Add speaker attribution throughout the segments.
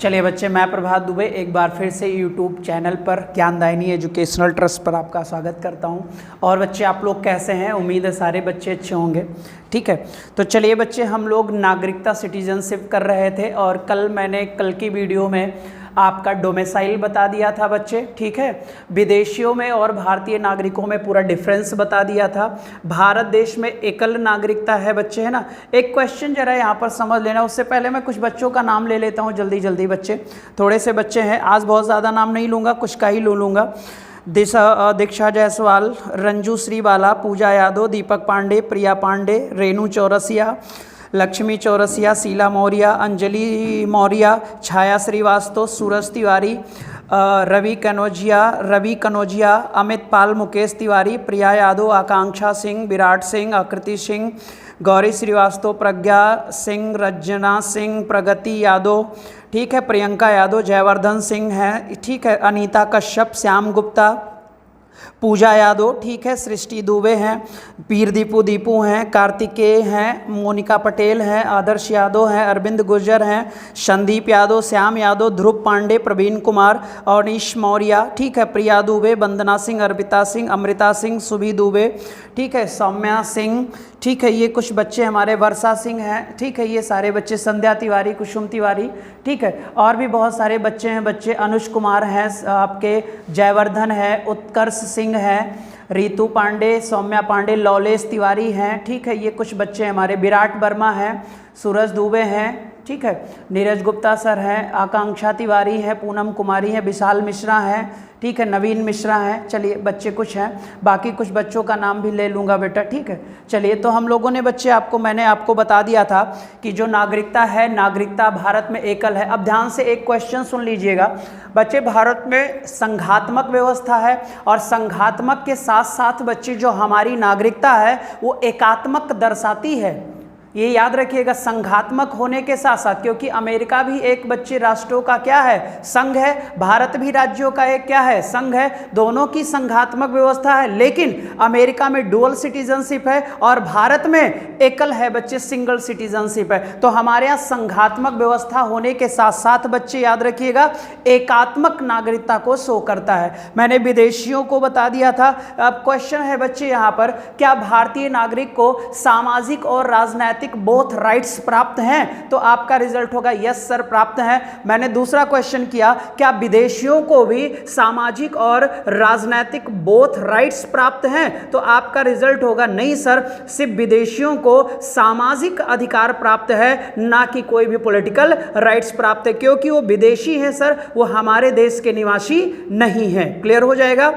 Speaker 1: चलिए बच्चे, मैं प्रभात दुबे एक बार फिर से यूट्यूब चैनल पर ज्ञानदायिनी एजुकेशनल ट्रस्ट पर आपका स्वागत करता हूं। और बच्चे आप लोग कैसे हैं? उम्मीद है सारे बच्चे अच्छे होंगे। ठीक है, तो चलिए बच्चे, हम लोग नागरिकता सिटीजनशिप कर रहे थे और मैंने कल की वीडियो में आपका डोमिसाइल बता दिया था बच्चे। ठीक है, विदेशियों में और भारतीय नागरिकों में पूरा डिफरेंस बता दिया था। भारत देश में एकल नागरिकता है बच्चे, है ना। एक क्वेश्चन जरा यहाँ पर समझ लेना, उससे पहले मैं कुछ बच्चों का नाम ले लेता हूँ जल्दी जल्दी। बच्चे थोड़े से बच्चे हैं, आज बहुत ज़्यादा नाम नहीं लूँगा, कुछ का ही लूँगा। दीक्षा जायसवाल, रंजू श्रीवाला, पूजा यादव, दीपक पांडे, प्रिया पांडे, रेणु चौरसिया, लक्ष्मी चौरसिया, शीला मौर्य, अंजलि मौर्य, छाया श्रीवास्तव, सूरज तिवारी, रवि कनौजिया, अमित पाल, मुकेश तिवारी, प्रिया यादव, आकांक्षा सिंह, विराट सिंह, आकृति सिंह, गौरी श्रीवास्तव, प्रज्ञा सिंह, रंजना सिंह, प्रगति यादव, ठीक है, प्रियंका यादव, जयवर्धन सिंह है, ठीक है, अनीता कश्यप, श्याम गुप्ता, पूजा यादव, ठीक है, सृष्टि दुबे हैं, पीर दीपू हैं, कार्तिकेय हैं, मोनिका पटेल हैं, आदर्श यादव हैं, अरविंद गुर्जर हैं, संदीप यादव, श्याम यादव, ध्रुव पांडे, प्रवीण कुमार, अवनीश मौर्य, ठीक है, प्रिया दुबे, वंदना सिंह, अर्पिता सिंह, अमृता सिंह, सुभी दुबे, ठीक है, सौम्या सिंह, ठीक है, ये कुछ बच्चे हमारे, वर्षा सिंह हैं, ठीक है, ये सारे बच्चे, संध्या तिवारी, कुसुम तिवारी, ठीक है, और भी बहुत सारे बच्चे हैं बच्चे, अनुज कुमार हैं आपके, जयवर्धन है, उत्कर्ष सिंह है, रितु पांडे, सौम्या पांडे, लौलेश तिवारी हैं, ठीक है, ये कुछ बच्चे हमारे, विराट वर्मा हैं, सूरज दुबे हैं, ठीक है, नीरज गुप्ता सर हैं, आकांक्षा तिवारी है, पूनम कुमारी है, विशाल मिश्रा हैं, ठीक है, नवीन मिश्रा हैं। चलिए बच्चे कुछ हैं, बाकी कुछ बच्चों का नाम भी ले लूँगा बेटा। ठीक है, चलिए, तो हम लोगों ने बच्चे मैंने आपको बता दिया था कि जो नागरिकता है, नागरिकता भारत में एकल है। अब ध्यान से एक क्वेश्चन सुन लीजिएगा बच्चे, भारत में संघात्मक व्यवस्था है और संघात्मक के साथ साथ बच्चे जो हमारी नागरिकता है वो एकात्मक दर्शाती है। ये याद रखिएगा, संघात्मक होने के साथ साथ, क्योंकि अमेरिका भी एक बच्चे राष्ट्रों का क्या है, संघ है, भारत भी राज्यों का एक क्या है, संघ है, दोनों की संघात्मक व्यवस्था है। लेकिन अमेरिका में डुअल सिटीजनशिप है और भारत में एकल है बच्चे, सिंगल सिटीजनशिप है। तो हमारे यहाँ संघात्मक व्यवस्था होने के साथ साथ बच्चे याद रखिएगा एकात्मक नागरिकता को शो करता है। मैंने विदेशियों को बता दिया था। अब क्वेश्चन है बच्चे यहाँ पर, क्या भारतीय नागरिक को सामाजिक और राजनैतिक बोथ राइट्स प्राप्त हैं? तो आपका रिजल्ट होगा यस सर, प्राप्त हैं। मैंने दूसरा क्वेश्चन किया, क्या विदेशियों को भी सामाजिक और राजनैतिक बोथ राइट्स प्राप्त हैं? तो आपका रिजल्ट होगा नहीं सर, सिर्फ विदेशियों को सामाजिक अधिकार प्राप्त है, ना कि कोई भी पॉलिटिकल राइट्स प्राप्त है, क्योंकि वो विदेशी हैं सर, वो हमारे देश के निवासी नहीं हैं। क्लियर हो जाएगा?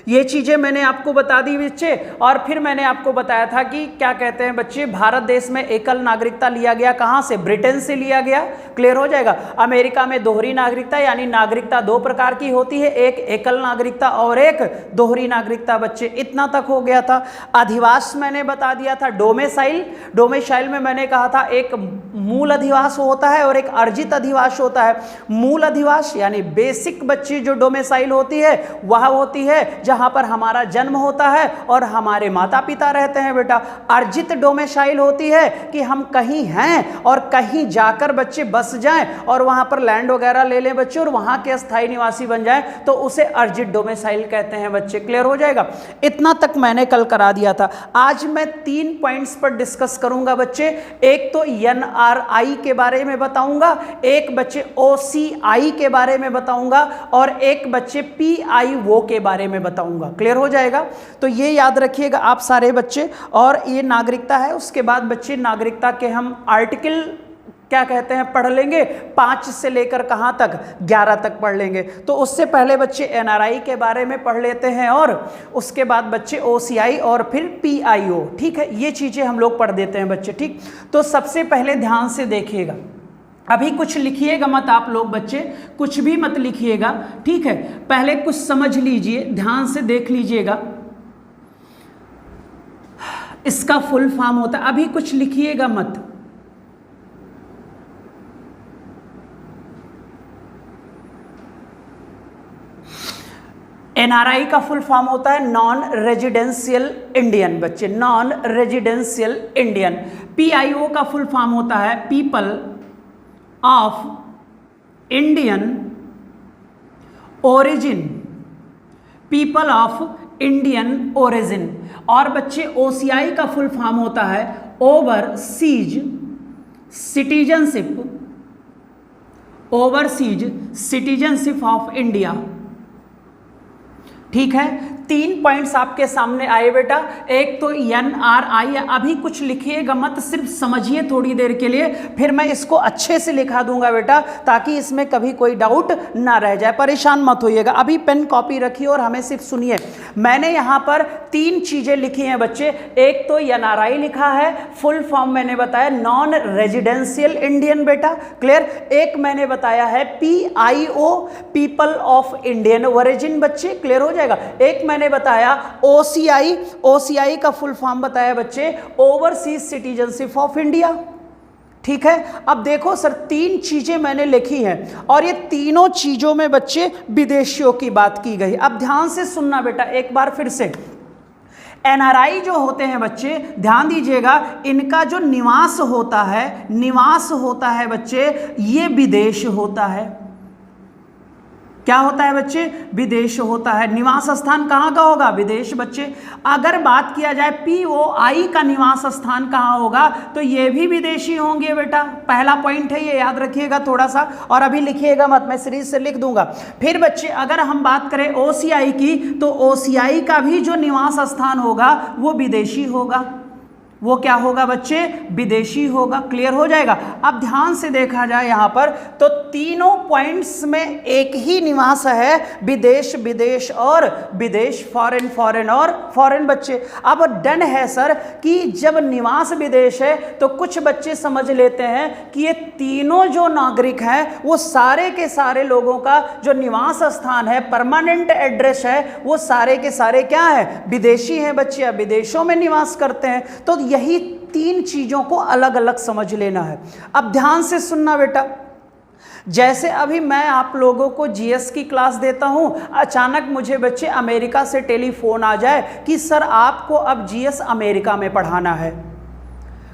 Speaker 1: ये चीज़ें मैंने आपको बता दी बच्चे। और फिर मैंने आपको बताया था कि क्या कहते हैं बच्चे, भारत देश में एकल नागरिकता लिया गया कहाँ से? ब्रिटेन से लिया गया। क्लियर हो जाएगा? अमेरिका में दोहरी नागरिकता, यानी नागरिकता दो प्रकार की होती है, एक एकल नागरिकता और एक दोहरी नागरिकता बच्चे। इतना तक हो गया था। अधिवास मैंने बता दिया था, डोमिसाइल में मैंने कहा था एक मूल अधिवास होता है और एक अर्जित अधिवास होता है। मूल अधिवास यानी बेसिक बच्ची जो डोमिसाइल होती है वह होती है जहां पर हमारा जन्म होता है और हमारे माता पिता रहते हैं बेटा। अर्जित डोमिसाइल होती है कि हम कहीं हैं और कहीं जाकर बच्चे बस जाएं और वहां पर लैंड वगैरह ले लें बच्चे और वहां के स्थायी निवासी बन जाएं, तो उसे अर्जित डोमिसाइल कहते हैं बच्चे। क्लियर हो जाएगा? इतना तक मैंने कल करा दिया था। आज मैं 3 पॉइंट्स पर डिस्कस करूंगा बच्चे। एक तो NRI के बारे में बताऊंगा, एक बच्चे OCI के बारे में बताऊंगा और एक बच्चे PIO के बारे में बताऊंगा। क्लियर हो जाएगा? तो ये याद रखिएगा आप सारे बच्चे। और ये नागरिकता है, उसके बाद बच्चे नागरिकता के हम आर्टिकल क्या कहते हैं पढ़ लेंगे, 5 से लेकर कहां तक, 11 तक पढ़ लेंगे। तो उससे पहले बच्चे NRI के बारे में पढ़ लेते हैं और उसके बाद बच्चे OCI और फिर PIO। ठीक है, ये चीजें हम लोग पढ़ देते हैं बच्चे। ठीक, तो सबसे पहले ध्यान से देखिएगा, अभी कुछ लिखिएगा मत आप लोग बच्चे, कुछ भी मत लिखिएगा। ठीक है, पहले कुछ समझ लीजिए, ध्यान से देख लीजिएगा। इसका फुल फॉर्म होता है, अभी कुछ लिखिएगा मत। NRI का फुल फॉर्म होता है नॉन रेजिडेंशियल इंडियन बच्चे, नॉन रेजिडेंशियल इंडियन। PIO का फुल फॉर्म होता है people of Indian origin, people of Indian origin. और बच्चे ओसीआई का फुल फॉर्म होता है overseas citizenship, overseas citizenship of India. ठीक है, 3 पॉइंट्स आपके सामने आए बेटा। एक तो NRI, अभी कुछ लिखिएगा मत, सिर्फ समझिए थोड़ी देर के लिए, फिर मैं इसको अच्छे से लिखा दूंगा बेटा, ताकि इसमें कभी कोई डाउट ना रह जाए। परेशान मत होइएगा, अभी पेन कॉपी रखिए और हमें सिर्फ सुनिए। मैंने यहाँ पर 3 चीजें लिखी हैं बच्चे। एक तो NRI लिखा है, फुल फॉर्म मैंने बताया नॉन रेजिडेंशियल इंडियन बेटा, क्लियर। एक मैंने बताया है PIO, people of Indian origin बच्चे, क्लियर हो जाएगा। एक मैंने बताया OCI, OCI का फुल फॉर्म बताया बच्चे ओवरसीज सिटीजनशिप ऑफ इंडिया। ठीक है, अब देखो सर 3 चीजें मैंने लिखी हैं और ये तीनों चीजों में बच्चे विदेशियों की बात की गई। अब ध्यान से सुनना बेटा एक बार फिर से। NRI जो होते हैं बच्चे, ध्यान दीजिएगा, इनका जो निवास होता है बच्चे, ये विदेश होता है। क्या होता है बच्चे? विदेश होता है। निवास स्थान कहाँ का होगा? विदेश बच्चे। अगर बात किया जाए POI का निवास स्थान कहाँ होगा, तो ये भी विदेशी होंगे बेटा। पहला पॉइंट है, ये याद रखिएगा थोड़ा सा, और अभी लिखिएगा मत, मैं सीरीज से लिख दूंगा। फिर बच्चे अगर हम बात करें OCI की, तो OCI का भी जो निवास स्थान होगा वो विदेशी होगा। वो क्या होगा बच्चे? विदेशी होगा। क्लियर हो जाएगा। अब ध्यान से देखा जाए यहां पर, तो तीनों पॉइंट्स में एक ही निवास है, विदेश विदेश और विदेश, फॉरेन फॉरेन और फॉरेन बच्चे। अब डन है सर कि जब निवास विदेश है तो कुछ बच्चे समझ लेते हैं कि ये तीनों जो नागरिक हैं वो सारे के सारे लोगों का जो निवास स्थान है, परमानेंट एड्रेस है, वो सारे के सारे क्या है? विदेशी हैं बच्चे, या विदेशों में निवास करते हैं। तो यही 3 चीजों को अलग अलग समझ लेना है। अब ध्यान से सुनना बेटा, जैसे अभी मैं आप लोगों को GS की क्लास देता हूं, अचानक मुझे बच्चे अमेरिका से टेलीफोन आ जाए कि सर आपको अब GS अमेरिका में पढ़ाना है।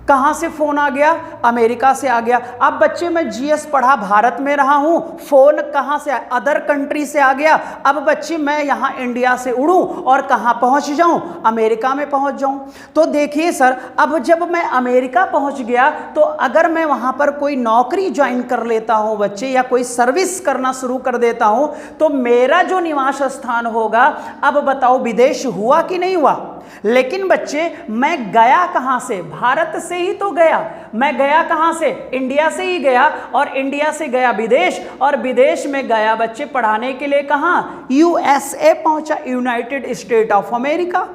Speaker 1: कहां से फोन आ गया? अमेरिका से आ गया। अब बच्चे मैं GS पढ़ा भारत में रहा हूं, फोन कहां से? अदर कंट्री से आ गया। अब बच्चे मैं यहां इंडिया से उड़ूं और कहां पहुंच जाऊं? अमेरिका में पहुंच जाऊं। तो देखिए सर, अब जब मैं अमेरिका पहुंच गया तो अगर मैं वहां पर कोई नौकरी ज्वाइन कर लेता हूं बच्चे, या कोई सर्विस करना शुरू कर देता हूं, तो मेरा जो निवास स्थान होगा, अब बताओ विदेश हुआ कि नहीं हुआ? लेकिन बच्चे मैं गया कहां से? भारत से ही तो गया। मैं गया कहां से? इंडिया से ही गया, और इंडिया से गया विदेश, और विदेश में गया बच्चे पढ़ाने के लिए कहां? USA पहुंचा, यूनाइटेड स्टेट ऑफ अमेरिका।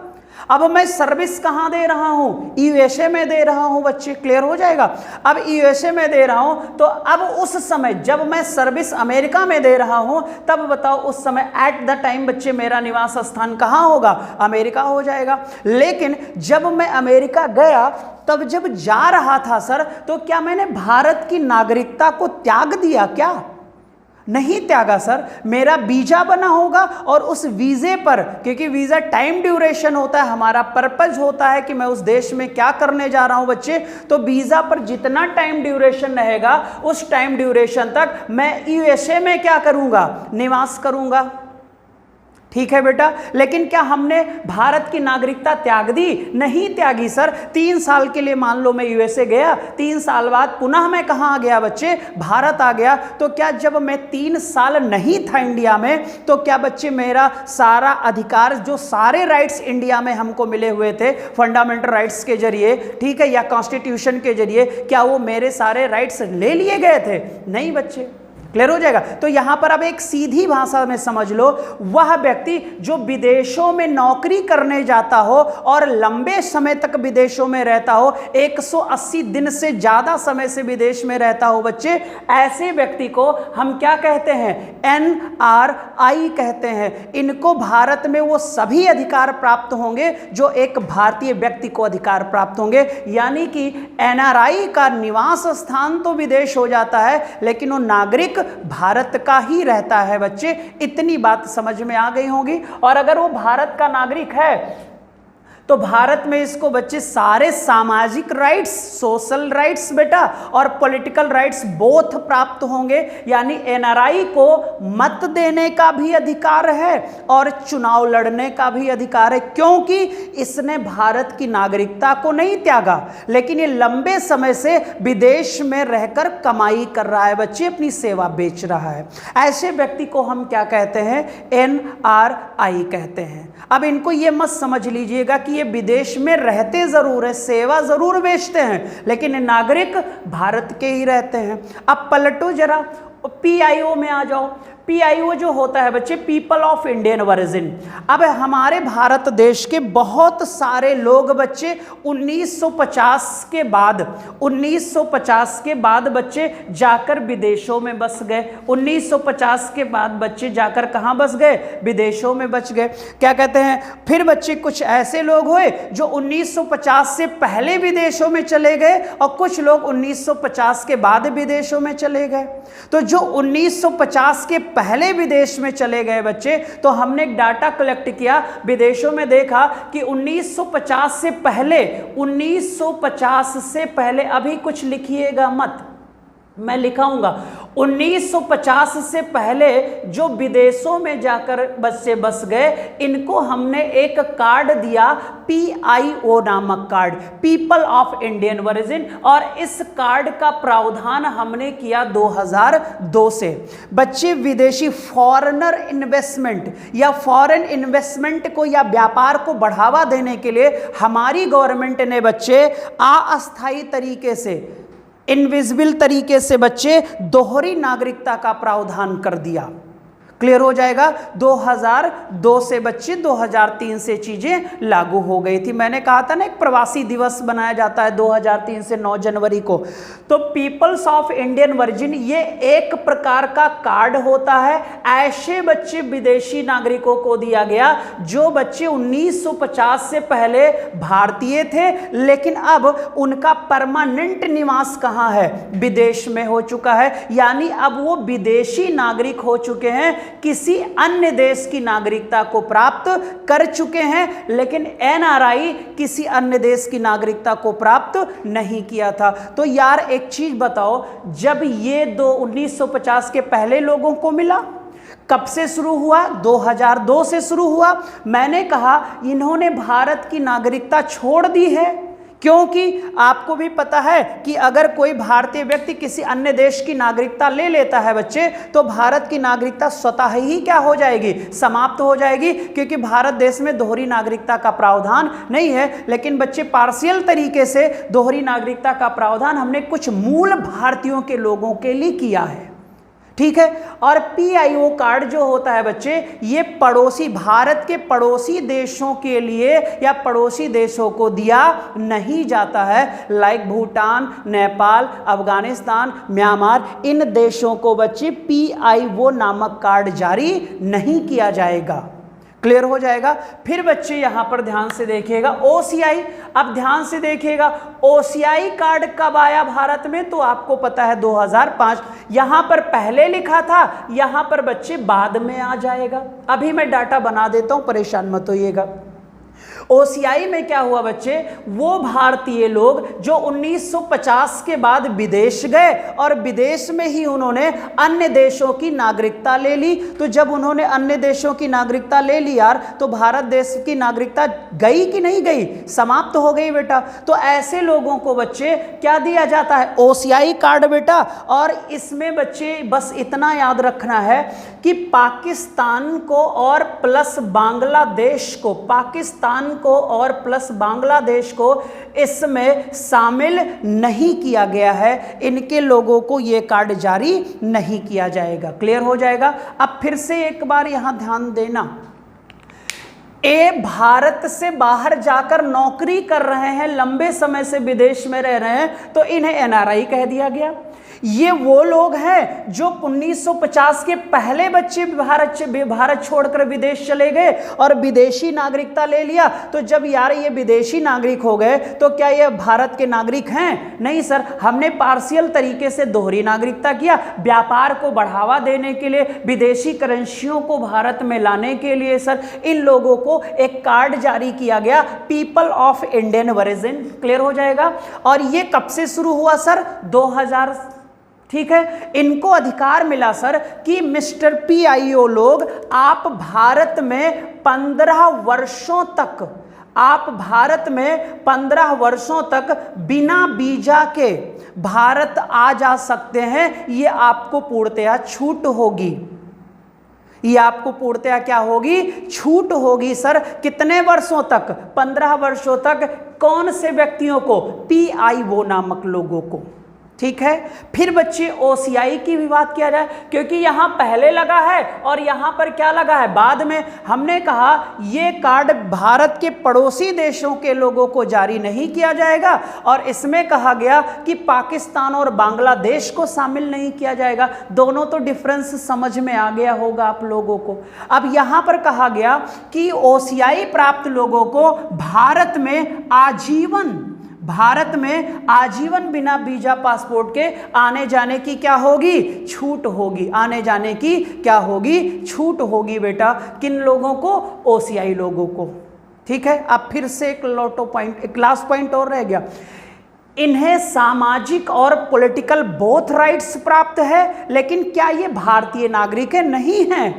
Speaker 1: अब मैं सर्विस कहां दे रहा हूं? USA में दे रहा हूं बच्चे। क्लियर हो जाएगा। अब USA में दे रहा हूं, तो अब उस समय जब मैं सर्विस अमेरिका में दे रहा हूं, तब बताओ उस समय एट द टाइम बच्चे मेरा निवास स्थान कहां होगा? अमेरिका हो जाएगा। लेकिन जब मैं अमेरिका गया, तब जब जा रहा था सर, तो क्या मैंने भारत की नागरिकता को त्याग दिया क्या? नहीं त्यागा सर। मेरा वीजा बना होगा, और उस वीजे पर, क्योंकि वीजा टाइम ड्यूरेशन होता है, हमारा पर्पज होता है कि मैं उस देश में क्या करने जा रहा हूं बच्चे, तो वीजा पर जितना टाइम ड्यूरेशन रहेगा, उस टाइम ड्यूरेशन तक मैं USA में क्या करूंगा? निवास करूंगा। ठीक है बेटा। लेकिन क्या हमने भारत की नागरिकता त्याग दी? नहीं त्यागी सर। 3 साल के लिए मान लो मैं USA गया, 3 साल बाद पुनः मैं कहाँ आ गया बच्चे? भारत आ गया। तो क्या जब मैं 3 साल नहीं था इंडिया में, तो क्या बच्चे मेरा सारा अधिकार, जो सारे राइट्स इंडिया में हमको मिले हुए थे फंडामेंटल राइट्स के जरिए, ठीक है, या कॉन्स्टिट्यूशन के जरिए, क्या वो मेरे सारे राइट्स ले लिए गए थे? नहीं बच्चे। क्लियर हो जाएगा। तो यहां पर अब एक सीधी भाषा में समझ लो, वह व्यक्ति जो विदेशों में नौकरी करने जाता हो और लंबे समय तक विदेशों में रहता हो, 180 दिन से ज्यादा समय से विदेश में रहता हो बच्चे, ऐसे व्यक्ति को हम क्या कहते हैं? NRI कहते हैं। इनको भारत में वो सभी अधिकार प्राप्त होंगे जो एक भारतीय व्यक्ति को अधिकार प्राप्त होंगे। यानी कि NRI का निवास स्थान तो विदेश हो जाता है, लेकिन वो नागरिक भारत का ही रहता है बच्चे। इतनी बात समझ में आ गई होगी। और अगर वो भारत का नागरिक है तो भारत में इसको बच्चे सारे सामाजिक राइट्स, सोशल राइट्स बेटा और पॉलिटिकल राइट्स बोथ प्राप्त होंगे। यानी एनआरआई को मत देने का भी अधिकार है और चुनाव लड़ने का भी अधिकार है, क्योंकि इसने भारत की नागरिकता को नहीं त्यागा, लेकिन ये लंबे समय से विदेश में रहकर कमाई कर रहा है बच्चे, अपनी सेवा बेच रहा है। ऐसे व्यक्ति को हम क्या कहते हैं? एनआरआई कहते हैं। अब इनको ये मत समझ लीजिएगा कि ये विदेश में रहते जरूर है, सेवा जरूर बेचते हैं, लेकिन नागरिक भारत के ही रहते हैं। अब पलटो जरा, पीआईओ में आ जाओ। पीआईओ जो होता है बच्चे, पीपल ऑफ इंडियन ओरिजिन। अब हमारे भारत देश के बहुत सारे लोग बच्चे 1950 के बाद बच्चे जाकर विदेशों में बस गए। 1950 के बाद बच्चे जाकर कहाँ बस गए? विदेशों में बच गए। क्या कहते हैं? फिर बच्चे कुछ ऐसे लोग हुए जो 1950 से पहले विदेशों में चले गए और कुछ लोग 1950 के बाद विदेशों में चले गए। तो जो 1950 के पहले विदेश में चले गए बच्चे, तो हमने एक डाटा कलेक्ट किया, विदेशों में देखा कि 1950 से पहले अभी कुछ लिखिएगा मत, मैं लिखाऊंगा। 1950 से पहले जो विदेशों में जाकर बच्चे बस गए, इनको हमने एक कार्ड दिया, पीआईओ नामक card, people of Indian origin, और इस कार्ड का प्रावधान हमने किया 2002 से। बच्चे विदेशी फॉरेनर इन्वेस्टमेंट या फॉरेन इन्वेस्टमेंट को या व्यापार को बढ़ावा देने के लिए हमारी गवर्नमेंट ने बच्चे अस्थायी तरीके से, इनविजिबल तरीके से बच्चे दोहरी नागरिकता का प्रावधान कर दिया। क्लियर हो जाएगा? 2002 से बच्चे 2003 से चीजें लागू हो गई थी। मैंने कहा था ना, एक प्रवासी दिवस बनाया जाता है 2003 से 9 जनवरी को। तो पीपल्स ऑफ इंडियन ओरिजिन ये एक प्रकार का कार्ड होता है, ऐसे बच्चे विदेशी नागरिकों को दिया गया जो बच्चे 1950 से पहले भारतीय थे, लेकिन अब उनका परमानेंट निवास कहाँ है? विदेश में हो चुका है। यानी अब वो विदेशी नागरिक हो चुके हैं, किसी अन्य देश की नागरिकता को प्राप्त कर चुके हैं, लेकिन एनआरआई किसी अन्य देश की नागरिकता को प्राप्त नहीं किया था। तो यार एक चीज बताओ, जब ये 1950 के पहले लोगों को मिला, कब से शुरू हुआ? 2002 से शुरू हुआ। मैंने कहा इन्होंने भारत की नागरिकता छोड़ दी है, क्योंकि आपको भी पता है कि अगर कोई भारतीय व्यक्ति किसी अन्य देश की नागरिकता ले लेता है बच्चे, तो भारत की नागरिकता स्वतः ही क्या हो जाएगी? समाप्त हो जाएगी, क्योंकि भारत देश में दोहरी नागरिकता का प्रावधान नहीं है। लेकिन बच्चे पार्शियल तरीके से दोहरी नागरिकता का प्रावधान हमने कुछ मूल भारतीयों के लोगों के लिए किया है, ठीक है। और पीआईओ कार्ड जो होता है बच्चे, ये पड़ोसी, भारत के पड़ोसी देशों के लिए या पड़ोसी देशों को दिया नहीं जाता है। लाइक भूटान, नेपाल, अफगानिस्तान, म्यांमार, इन देशों को बच्चे पीआईओ नामक कार्ड जारी नहीं किया जाएगा। क्लियर हो जाएगा? फिर बच्चे यहां पर ध्यान से देखिएगा, ओसीआई। अब ध्यान से देखिएगा, ओसीआई कार्ड कब आया भारत में? तो आपको पता है 2005। यहां पर पहले लिखा था, यहां पर बच्चे बाद में आ जाएगा। अभी मैं डाटा बना देता हूं, परेशान मत होइएगा। ओसीआई में क्या हुआ बच्चे, वो भारतीय लोग जो 1950 के बाद विदेश गए और विदेश में ही उन्होंने अन्य देशों की नागरिकता ले ली। तो जब उन्होंने अन्य देशों की नागरिकता ले ली यार, तो भारत देश की नागरिकता गई कि नहीं गई? समाप्त हो गई बेटा। तो ऐसे लोगों को बच्चे क्या दिया जाता है? ओसीआई कार्ड बेटा। और इसमें बच्चे बस इतना याद रखना है कि पाकिस्तान को और प्लस बांग्लादेश को, पाकिस्तान को और प्लस बांग्लादेश को इसमें शामिल नहीं किया गया है। इनके लोगों को यह कार्ड जारी नहीं किया जाएगा। क्लियर हो जाएगा? अब फिर से एक बार यहां ध्यान देना, ए भारत से बाहर जाकर नौकरी कर रहे हैं, लंबे समय से विदेश में रह रहे हैं, तो इन्हें एनआरआई कह दिया गया। ये वो लोग हैं जो 1950 के पहले बच्चे भारत छोड़कर विदेश चले गए और विदेशी नागरिकता ले लिया। तो जब यार ये विदेशी नागरिक हो गए तो क्या ये भारत के नागरिक हैं? नहीं सर, हमने पार्शियल तरीके से दोहरी नागरिकता किया। व्यापार को बढ़ावा देने के लिए, विदेशी करेंसियों को भारत में लाने के लिए सर इन लोगों को एक कार्ड जारी किया गया, people of Indian origin. Clear हो जाएगा। और ये कब से शुरू हुआ सर? 2000। ठीक है, इनको अधिकार मिला सर कि मिस्टर PIO लोग आप भारत में 15 वर्षों तक, आप भारत में 15 वर्षों तक बिना वीजा के भारत आ जा सकते हैं। ये आपको पूर्णतया छूट होगी। ये आपको पूर्णतया क्या होगी? छूट होगी सर। कितने वर्षों तक? 15 वर्षों तक। कौन से व्यक्तियों को? PIO नामक लोगों को। ठीक है। फिर बच्चे OCI की भी बात किया जाए, क्योंकि यहां पहले लगा है और यहां पर क्या लगा है? बाद में। हमने कहा यह कार्ड भारत के पड़ोसी देशों के लोगों को जारी नहीं किया जाएगा और इसमें कहा गया कि पाकिस्तान और बांग्लादेश को शामिल नहीं किया जाएगा। दोनों तो डिफरेंस समझ में आ गया होगा आप लोगों को। अब यहां पर कहा गया कि OCI प्राप्त लोगों को भारत में आजीवन बिना वीजा पासपोर्ट के आने जाने की क्या होगी? छूट होगी। आने जाने की क्या होगी? छूट होगी बेटा। किन लोगों को? OCI लोगों को। ठीक है। अब फिर से एक लास्ट पॉइंट और रह गया। इन्हें सामाजिक और पॉलिटिकल बोथ राइट्स प्राप्त है, लेकिन क्या ये भारतीय नागरिक है? नहीं है,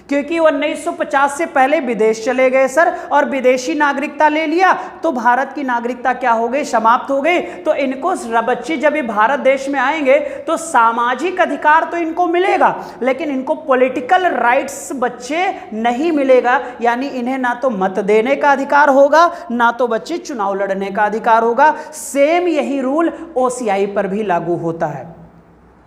Speaker 1: क्योंकि 1950 से पहले विदेश चले गए सर और विदेशी नागरिकता ले लिया तो भारत की नागरिकता क्या हो गई? समाप्त हो गई। तो इनको बच्चे जब ये भारत देश में आएंगे तो सामाजिक अधिकार तो इनको मिलेगा, लेकिन इनको पॉलिटिकल राइट्स बच्चे नहीं मिलेगा। यानी इन्हें ना तो मत देने का अधिकार होगा, ना तो बच्चे चुनाव लड़ने का अधिकार होगा। सेम यही रूल OCI पर भी लागू होता है।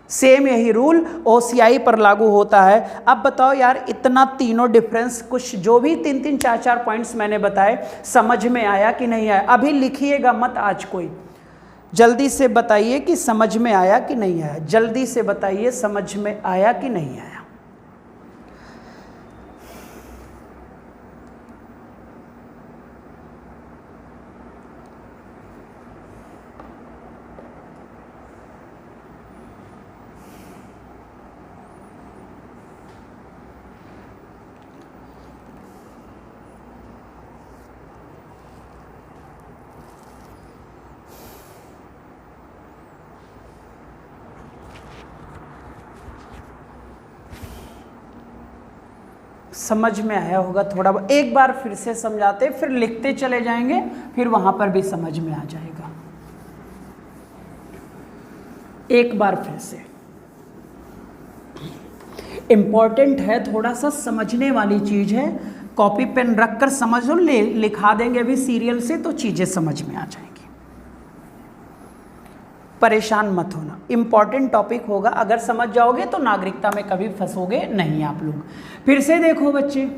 Speaker 1: सेम यही रूल OCI पर लागू होता है। अब बताओ यार, इतना तीनों डिफरेंस, कुछ जो भी 3-3, 4-4 पॉइंट्स मैंने बताए, समझ में आया कि नहीं आया? अभी लिखिएगा मत आज कोई, जल्दी से बताइए कि समझ में आया कि नहीं आया। जल्दी से बताइए समझ में आया कि नहीं आया। समझ में आया होगा थोड़ा। एक बार फिर से समझाते, फिर लिखते चले जाएंगे, फिर वहां पर भी समझ में आ जाएगा। एक बार फिर से, इंपॉर्टेंट है, थोड़ा सा समझने वाली चीज है। कॉपी पेन रखकर समझ लो, लिखा देंगे अभी सीरियल से तो चीजें समझ में आ जाएंगी। परेशान मत होना, इंपॉर्टेंट टॉपिक होगा। अगर समझ जाओगे तो नागरिकता में कभी फंसोगे नहीं आप लोग। फिर से देखो बच्चे,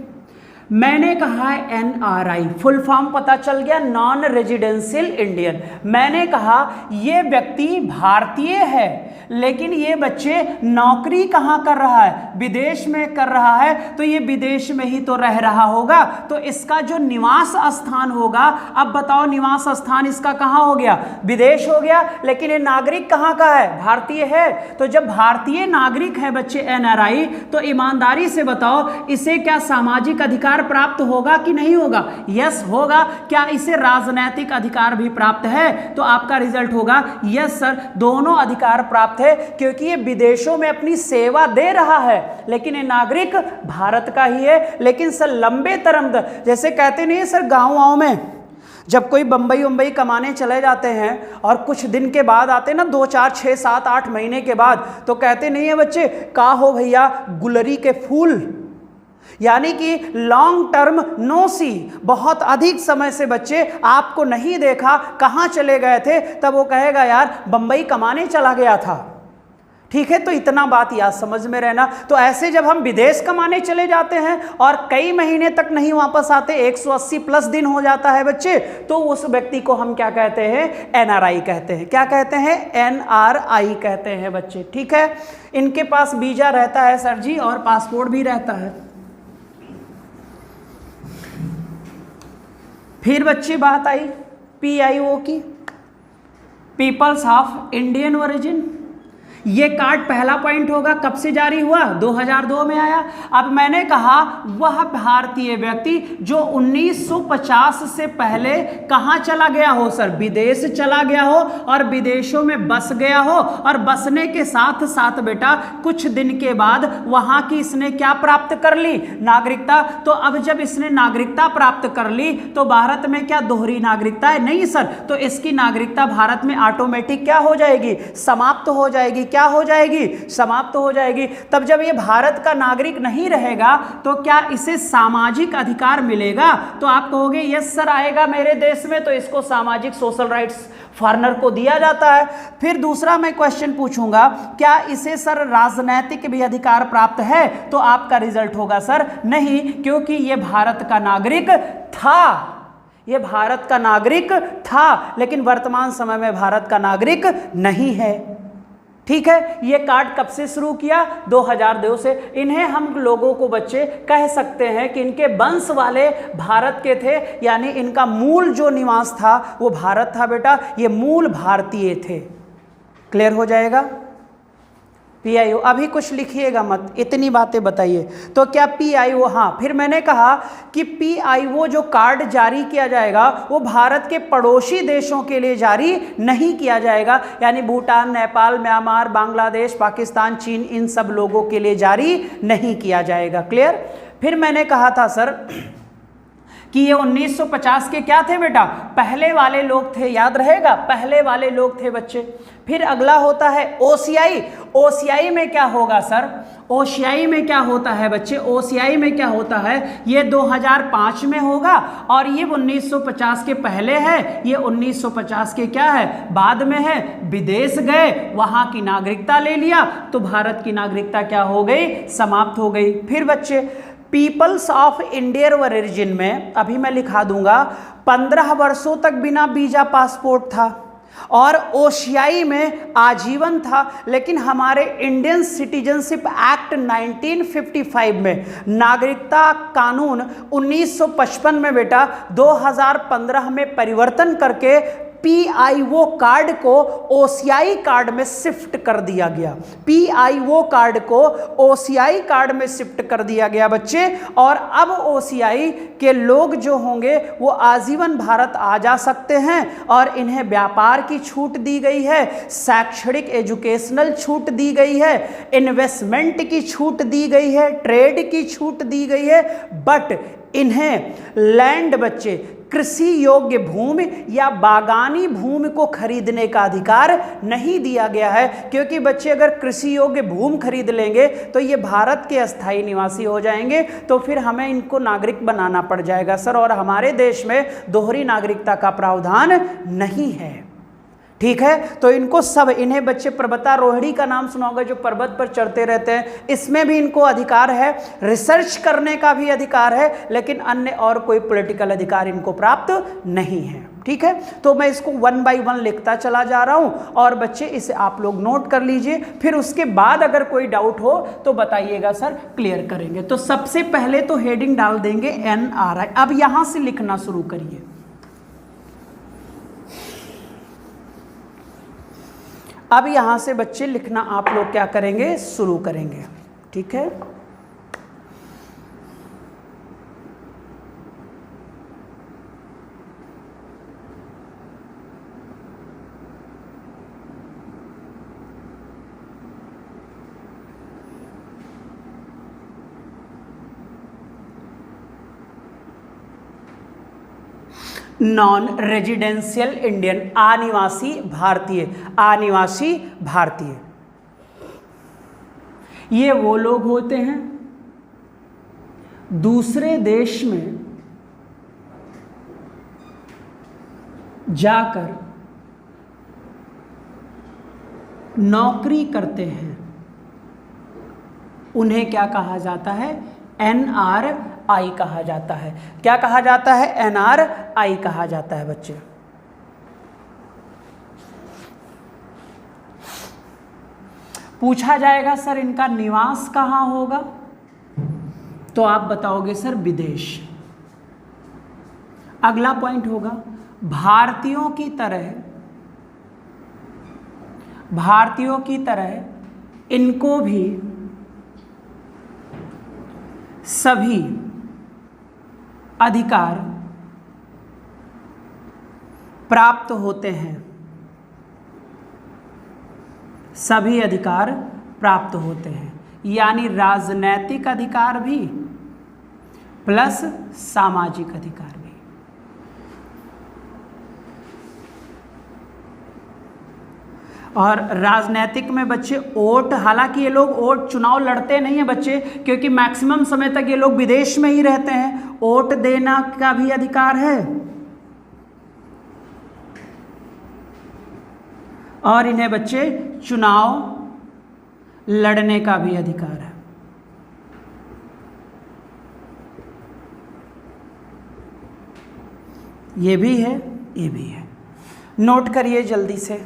Speaker 1: मैंने कहा NRI, फुल फॉर्म पता चल गया, नॉन रेजिडेंशियल इंडियन। मैंने कहा ये व्यक्ति भारतीय है, लेकिन ये बच्चे नौकरी कहाँ कर रहा है? विदेश में कर रहा है, तो ये विदेश में ही तो रह रहा होगा। तो इसका जो निवास स्थान होगा, अब बताओ निवास स्थान इसका कहाँ हो गया? विदेश हो गया। लेकिन ये नागरिक कहाँ का है? भारतीय है। तो जब भारतीय नागरिक है बच्चे NRI, तो ईमानदारी से बताओ इसे क्या सामाजिक अधिकार प्राप्त होगा कि नहीं होगा? यस होगा। क्या इसे राजनैतिक अधिकार भी प्राप्त है? तो आपका रिजल्ट होगा यस सर, दोनों अधिकार प्राप्त है, क्योंकि ये विदेशों में अपनी सेवा दे रहा है, लेकिन ये नागरिक भारत का ही है। लेकिन सर लंबे टर्म, जैसे कहते नहीं है सर, गाँव में जब कोई बम्बई कमाने चले जाते हैं और कुछ दिन के बाद आते ना, 2, 4, 6, 7, 8 महीने के बाद, तो कहते नहीं है बच्चे, का हो भैया गुलरी के फूल। यानी कि लॉन्ग टर्म नो सी, बहुत अधिक समय से बच्चे आपको नहीं देखा, कहाँ चले गए थे? तब वो कहेगा यार बम्बई कमाने चला गया था। ठीक है, तो इतना बात याद समझ में रहना। तो ऐसे जब हम विदेश कमाने चले जाते हैं और कई महीने तक नहीं वापस आते, 180 प्लस दिन हो जाता है बच्चे, तो उस व्यक्ति को हम क्या कहते हैं? एनआरआई कहते हैं। क्या कहते हैं? एनआरआई कहते हैं बच्चे। ठीक है, इनके पास वीजा रहता है सर जी और पासपोर्ट भी रहता है। फिर बच्चे बात आई पीआईओ की, पीपल्स ऑफ इंडियन ओरिजिन। ये कार्ड पहला पॉइंट होगा, कब से जारी हुआ? 2002 में आया। अब मैंने कहा वह भारतीय व्यक्ति जो 1950 से पहले कहाँ चला गया हो सर? विदेश चला गया हो और विदेशों में बस गया हो, और बसने के साथ साथ बेटा कुछ दिन के बाद वहाँ की इसने क्या प्राप्त कर ली? नागरिकता। तो अब जब इसने नागरिकता प्राप्त कर ली तो भारत में क्या दोहरी नागरिकता है? नहीं सर। तो इसकी नागरिकता भारत में ऑटोमेटिक क्या हो जाएगी? समाप्त हो जाएगी। क्या हो जाएगी? समाप्त हो जाएगी। तब जब ये भारत का नागरिक नहीं रहेगा तो क्या इसे सामाजिक अधिकार मिलेगा? तो आप कहोगे यस सर आएगा मेरे देश में, तो इसको सामाजिक सोशल राइट्स फॉरेनर को दिया जाता है। फिर दूसरा मैं क्वेश्चन पूछूंगा, क्या इसे सर राजनैतिक भी अधिकार प्राप्त है? तो आपका रिजल्ट होगा सर नहीं, क्योंकि ये भारत का नागरिक था। ये भारत का नागरिक था, लेकिन वर्तमान समय में भारत का नागरिक नहीं है। ठीक है, ये कार्ड कब से शुरू किया? 2002 से। इन्हें हम लोगों को बच्चे कह सकते हैं कि इनके वंश वाले भारत के थे, यानी इनका मूल जो निवास था वो भारत था बेटा, ये मूल भारतीय थे। क्लियर हो जाएगा? पीआईओ अभी कुछ लिखिएगा मत, इतनी बातें बताइए। तो क्या पीआईओ? हाँ, फिर मैंने कहा कि पीआईओ जो कार्ड जारी किया जाएगा वो भारत के पड़ोसी देशों के लिए जारी नहीं किया जाएगा, यानी भूटान, नेपाल, म्यांमार, बांग्लादेश, पाकिस्तान, चीन, इन सब लोगों के लिए जारी नहीं किया जाएगा। क्लियर? फिर मैंने कहा था सर कि ये 1950 के क्या थे बेटा? पहले वाले लोग थे, याद रहेगा? पहले वाले लोग थे बच्चे। फिर अगला होता है ओसीआई। ओसीआई में क्या होगा सर? ओसीआई में क्या होता है बच्चे? ओसीआई में क्या होता है? ये 2005 में होगा और ये 1950 के पहले है, ये 1950 के क्या है? बाद में है। विदेश गए, वहां की नागरिकता ले लिया, तो भारत की नागरिकता क्या हो गई? समाप्त हो गई। फिर बच्चे पीपल्स ऑफ इंडियन ओरिजिन में अभी मैं लिखा दूंगा 15 वर्षों तक बिना वीजा पासपोर्ट था, और ओशियाई में आजीवन था। लेकिन हमारे इंडियन सिटीजनशिप एक्ट 1955 में, नागरिकता कानून 1955 में बेटा 2015 में परिवर्तन करके पीआईओ कार्ड को ओसीआई कार्ड में शिफ्ट कर दिया गया। पीआईओ कार्ड को ओसीआई कार्ड में शिफ्ट कर दिया गया बच्चे, और अब ओसीआई के लोग जो होंगे वो आजीवन भारत आ जा सकते हैं, और इन्हें व्यापार की छूट दी गई है, शैक्षणिक एजुकेशनल छूट दी गई है, इन्वेस्टमेंट की छूट दी गई है, ट्रेड की छूट दी गई है। बट इन्हें लैंड बच्चे, कृषि योग्य भूमि या बागानी भूमि को खरीदने का अधिकार नहीं दिया गया है, क्योंकि बच्चे अगर कृषि योग्य भूमि खरीद लेंगे तो ये भारत के अस्थायी निवासी हो जाएंगे, तो फिर हमें इनको नागरिक बनाना पड़ जाएगा सर, और हमारे देश में दोहरी नागरिकता का प्रावधान नहीं है। ठीक है, तो इनको सब, इन्हें बच्चे पर्वतारोहणी का नाम सुना होगा, जो पर्वत पर चढ़ते रहते हैं, इसमें भी इनको अधिकार है, रिसर्च करने का भी अधिकार है, लेकिन अन्य और कोई पॉलिटिकल अधिकार इनको प्राप्त नहीं है। ठीक है, तो मैं इसको 1 बाय 1 लिखता चला जा रहा हूं, और बच्चे इसे आप लोग नोट कर लीजिए। फिर उसके बाद अगर कोई डाउट हो तो बताइएगा सर, क्लियर करेंगे। तो सबसे पहले तो हेडिंग डाल देंगे एनआरआई। अब यहां से लिखना शुरू करिए। अब यहां से बच्चे लिखना आप लोग क्या करेंगे? शुरू करेंगे। ठीक है, नॉन रेजिडेंशियल इंडियन, अनिवासी भारतीय। अनिवासी भारतीय ये वो लोग होते हैं दूसरे देश में जाकर नौकरी करते हैं उन्हें क्या कहा जाता है? NRI कहा जाता है। क्या कहा जाता है? NRI कहा जाता है बच्चे। पूछा जाएगा सर इनका निवास कहाँ होगा, तो आप बताओगे सर विदेश। अगला पॉइंट होगा भारतीयों की तरह इनको भी सभी अधिकार प्राप्त होते हैं। सभी अधिकार प्राप्त होते हैं, यानी राजनैतिक अधिकार भी प्लस सामाजिक अधिकार भी। और राजनैतिक में बच्चे वोट, हालांकि ये लोग वोट चुनाव लड़ते नहीं हैं बच्चे, क्योंकि मैक्सिमम समय तक ये लोग विदेश में ही रहते हैं। वोट देना का भी अधिकार है और इन्हें बच्चे चुनाव लड़ने का भी अधिकार है। ये भी है, ये भी है। नोट करिए जल्दी से।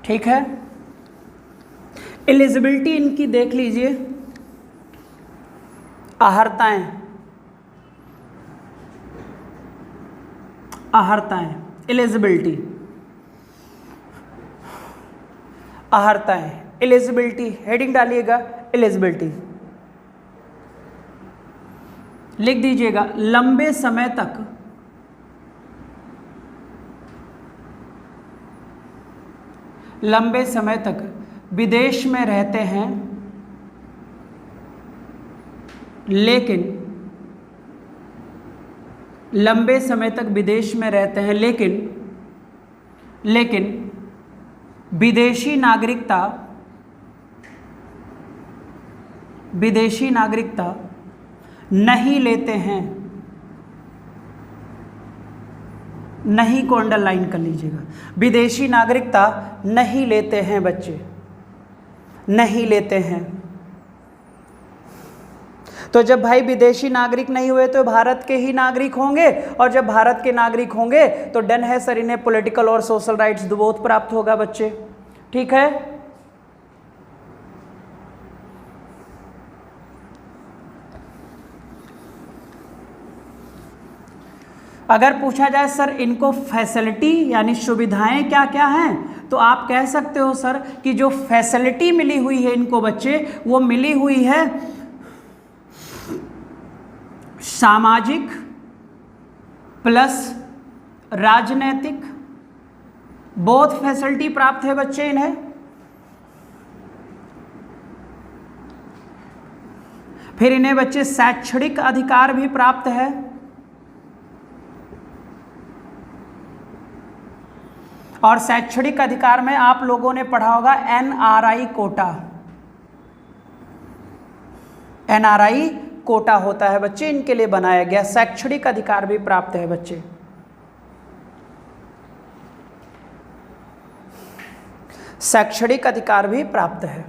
Speaker 1: ठीक है, एलिजिबिलिटी इनकी देख लीजिए। अहर्ताएं, एलिजिबिलिटी, अहर्ताएं, एलिजिबिलिटी, हेडिंग डालिएगा एलिजिबिलिटी, लिख दीजिएगा लंबे समय तक विदेश में रहते हैं, लेकिन लंबे समय तक विदेश में रहते हैं लेकिन विदेशी नागरिकता नहीं लेते हैं। नहीं को अंडरलाइन कर लीजिएगा, विदेशी नागरिकता नहीं लेते हैं बच्चे, नहीं लेते हैं। तो जब भाई विदेशी नागरिक नहीं हुए तो भारत के ही नागरिक होंगे, और जब भारत के नागरिक होंगे तो डन है सर, इन्हें पॉलिटिकल और सोशल राइट्स बोथ प्राप्त होगा बच्चे। ठीक है, अगर पूछा जाए सर इनको फैसिलिटी यानी सुविधाएं क्या क्या हैं, तो आप कह सकते हो सर कि जो फैसिलिटी मिली हुई है इनको बच्चे, वो मिली हुई है सामाजिक प्लस राजनैतिक, बोथ फैसिलिटी प्राप्त है बच्चे इन्हें। फिर इन्हें बच्चे शैक्षणिक अधिकार भी प्राप्त है, और शैक्षणिक अधिकार में आप लोगों ने पढ़ा होगा NRI कोटा। NRI कोटा होता है बच्चे, इनके लिए बनाया गया। शैक्षणिक अधिकार भी प्राप्त है बच्चे। शैक्षणिक अधिकार भी प्राप्त है,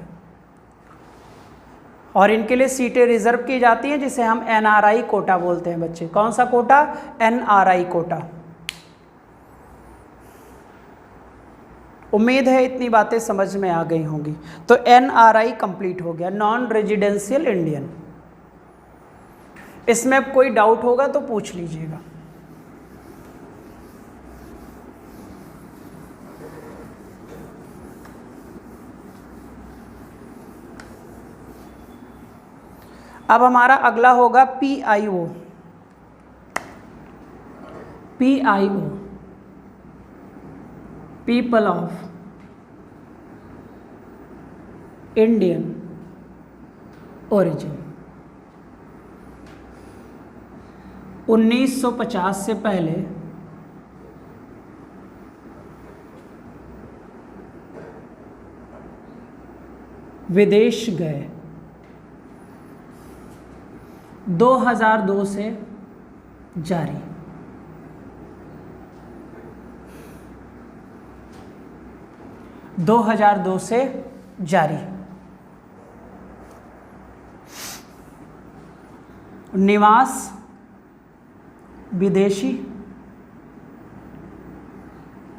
Speaker 1: और इनके लिए सीटें रिजर्व की जाती हैं, जिसे हम NRI कोटा बोलते हैं बच्चे। कौन सा कोटा? NRI कोटा। उम्मीद है इतनी बातें समझ में आ गई होंगी। तो NRI कंप्लीट हो गया, नॉन रेजिडेंशियल इंडियन। इसमें कोई डाउट होगा तो पूछ लीजिएगा। अब हमारा अगला होगा PIO। People of Indian origin. 1950 से पहले विदेश गए, 2002 से जारी। से जारी। निवास विदेशी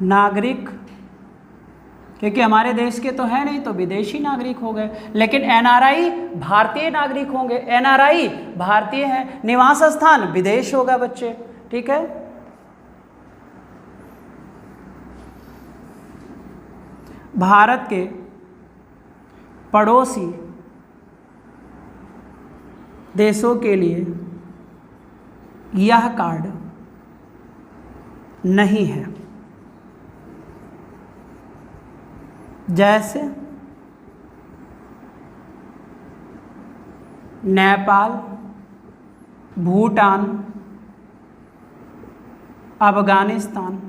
Speaker 1: नागरिक, क्योंकि हमारे देश के तो है नहीं तो विदेशी नागरिक हो गए, लेकिन एनआरआई भारतीय नागरिक होंगे, एनआरआई भारतीय है। निवास स्थान विदेश होगा बच्चे, ठीक है। भारत के पड़ोसी देशों के लिए यह कार्ड नहीं है, जैसे नेपाल, भूटान, अफगानिस्तान,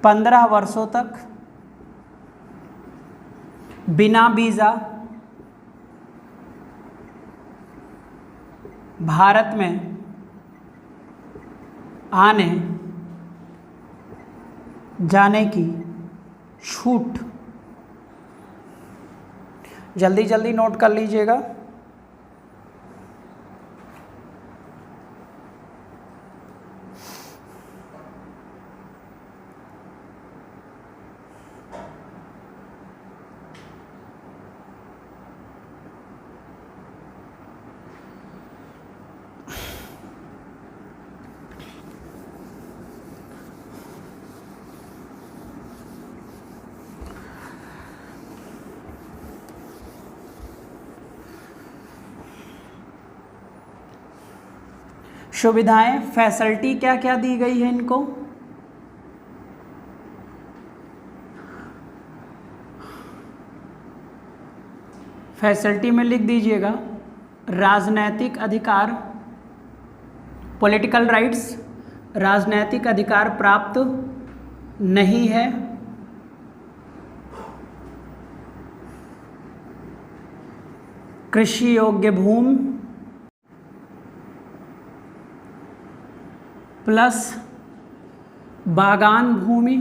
Speaker 1: पंद्रह वर्षों तक बिना वीज़ा भारत में आने जाने की छूट। जल्दी जल्दी नोट कर लीजिएगा। सुविधाएं, फैसिलिटी क्या क्या दी गई है इनको? फैसिलिटी में लिख दीजिएगा राजनैतिक अधिकार, पॉलिटिकल राइट्स, राजनैतिक अधिकार प्राप्त नहीं है। कृषि योग्य भूमि प्लस बागान भूमि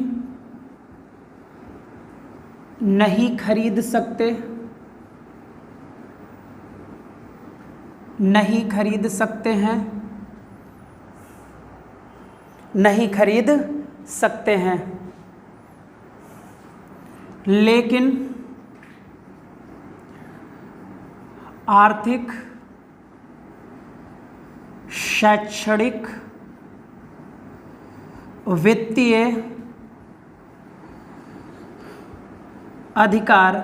Speaker 1: नहीं खरीद सकते, नहीं खरीद सकते हैं, नहीं खरीद सकते हैं, लेकिन आर्थिक, शैक्षणिक, वित्तीय अधिकार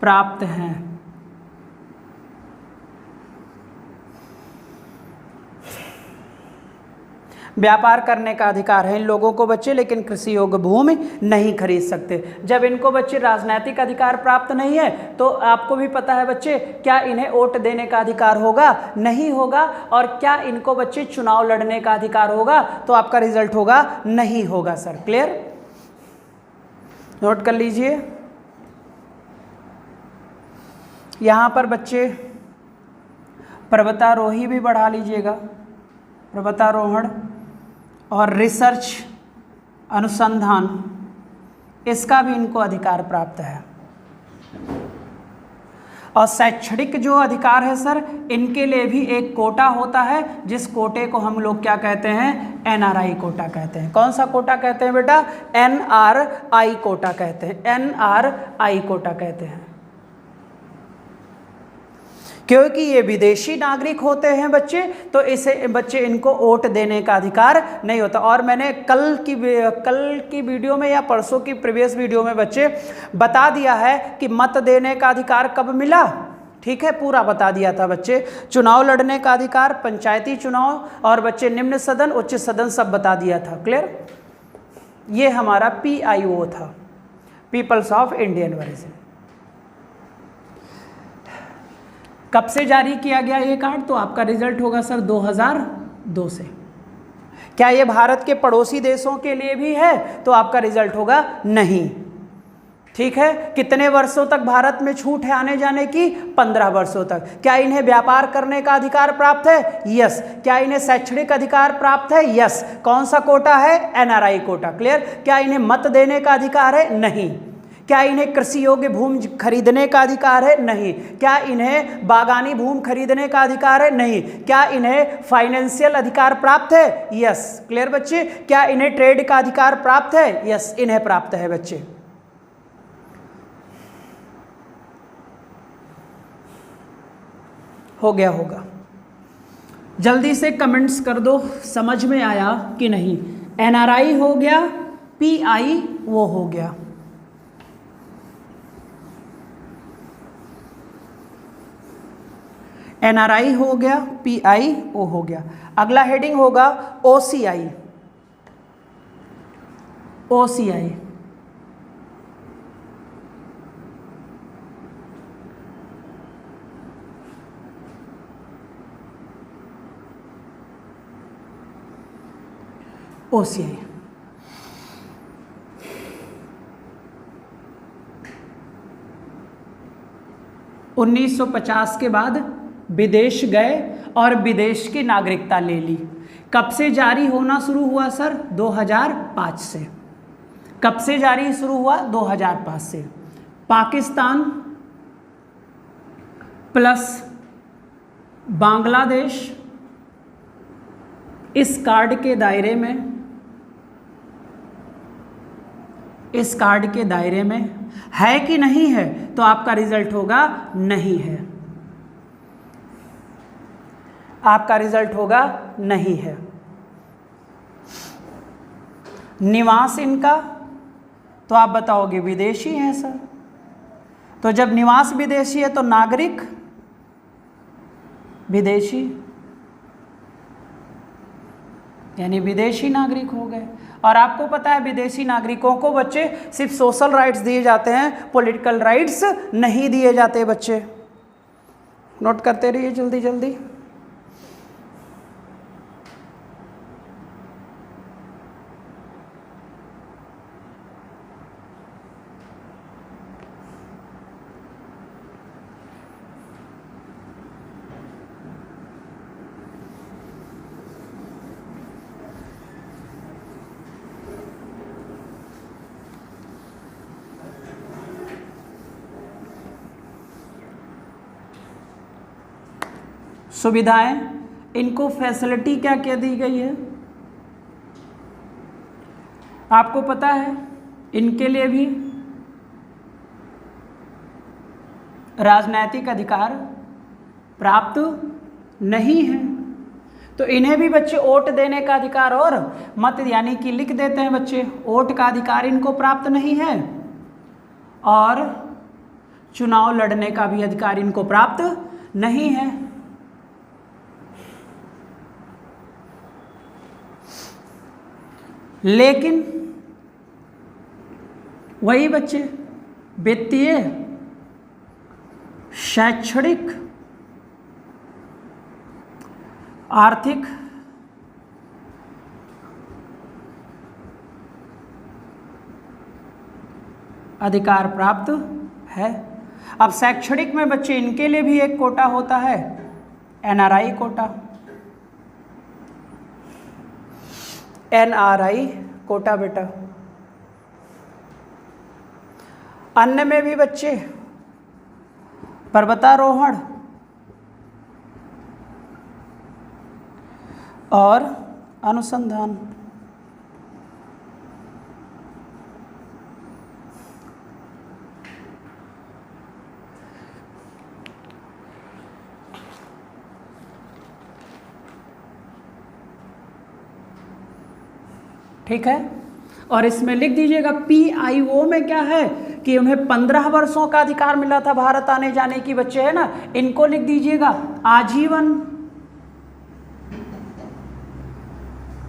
Speaker 1: प्राप्त हैं। व्यापार करने का अधिकार है इन लोगों को बच्चे, लेकिन कृषि योग्य भूमि नहीं खरीद सकते। जब इनको बच्चे राजनीतिक अधिकार प्राप्त नहीं है तो आपको भी पता है बच्चे, क्या इन्हें वोट देने का अधिकार होगा? नहीं होगा। और क्या इनको बच्चे चुनाव लड़ने का अधिकार होगा? तो आपका रिजल्ट होगा नहीं होगा सर। क्लियर? नोट कर लीजिए। यहाँ पर बच्चे पर्वतारोही भी बढ़ा लीजिएगा, पर्वतारोहण और रिसर्च, अनुसंधान, इसका भी इनको अधिकार प्राप्त है। और शैक्षणिक जो अधिकार है सर, इनके लिए भी एक कोटा होता है, जिस कोटे को हम लोग क्या कहते हैं? एनआरआई कोटा कहते हैं। कौन सा कोटा कहते हैं बेटा? एनआरआई कोटा कहते हैं, एनआरआई कोटा कहते हैं। क्योंकि ये विदेशी नागरिक होते हैं बच्चे, तो इसे बच्चे इनको वोट देने का अधिकार नहीं होता। और मैंने कल की वीडियो में या परसों की प्रीवियस वीडियो में बच्चे बता दिया है कि मत देने का अधिकार कब मिला, ठीक है, पूरा बता दिया था बच्चे। चुनाव लड़ने का अधिकार, पंचायती चुनाव और बच्चे निम्न सदन, उच्च सदन सब बता दिया था। क्लियर? ये हमारा PIO था, पीपल्स ऑफ इंडियन ओरिजिन। कब से जारी किया गया ये कार्ड? तो आपका रिजल्ट होगा सर 2002 से। क्या ये भारत के पड़ोसी देशों के लिए भी है? तो आपका रिजल्ट होगा नहीं। ठीक है, कितने वर्षों तक भारत में छूट है आने जाने की? 15 वर्षों तक। क्या इन्हें व्यापार करने का अधिकार प्राप्त है? यस। क्या इन्हें शैक्षणिक अधिकार प्राप्त है? यस। कौन सा कोटा है? NRI कोटा। क्लियर? क्या इन्हें मत देने का अधिकार है? नहीं। क्या इन्हें कृषि योग्य भूमि खरीदने का अधिकार है? नहीं। क्या इन्हें बागानी भूमि खरीदने का अधिकार है? नहीं। क्या इन्हें फाइनेंशियल अधिकार प्राप्त है? यस। क्लियर बच्चे? क्या इन्हें ट्रेड का अधिकार प्राप्त है? यस, इन्हें प्राप्त है बच्चे। हो गया होगा। जल्दी से कमेंट्स कर दो समझ में आया कि नहीं। NRI हो गया, PIO हो गया। NRI हो गया, PIO हो गया। अगला हेडिंग होगा OCI। OCI OCI 1950 के बाद विदेश गए और विदेश की नागरिकता ले ली। कब से जारी होना शुरू हुआ सर? 2005 से। कब से जारी शुरू हुआ? 2005 से। पाकिस्तान प्लस बांग्लादेश इस कार्ड के दायरे में, इस कार्ड के दायरे में है कि नहीं है? तो आपका रिजल्ट होगा नहीं है। आपका रिजल्ट होगा नहीं है। निवास इनका, तो आप बताओगे विदेशी है सर। तो जब निवास विदेशी है तो नागरिक विदेशी, यानी विदेशी नागरिक हो गए। और आपको पता है विदेशी नागरिकों को बच्चे सिर्फ सोशल राइट्स दिए जाते हैं, पॉलिटिकल राइट्स नहीं दिए जाते बच्चे। नोट करते रहिए जल्दी जल्दी। सुविधाएं, इनको फैसिलिटी क्या क्या दी गई है? आपको पता है इनके लिए भी राजनैतिक अधिकार प्राप्त नहीं है। तो इन्हें भी बच्चे वोट देने का अधिकार और मत, यानी कि लिख देते हैं बच्चे, वोट का अधिकार इनको प्राप्त नहीं है और चुनाव लड़ने का भी अधिकार इनको प्राप्त नहीं है। लेकिन वही बच्चे वित्तीय, शैक्षणिक, आर्थिक, अधिकार प्राप्त है। अब शैक्षणिक में बच्चे इनके लिए भी एक कोटा होता है, NRI कोटा। NRI कोटा बेटा। अन्य में भी बच्चे पर्वतारोहण और अनुसंधान। ठीक है, और इसमें लिख दीजिएगा PIO में क्या है कि उन्हें 15 वर्षों का अधिकार मिला था भारत आने जाने की, बच्चे है ना, इनको लिख दीजिएगा आजीवन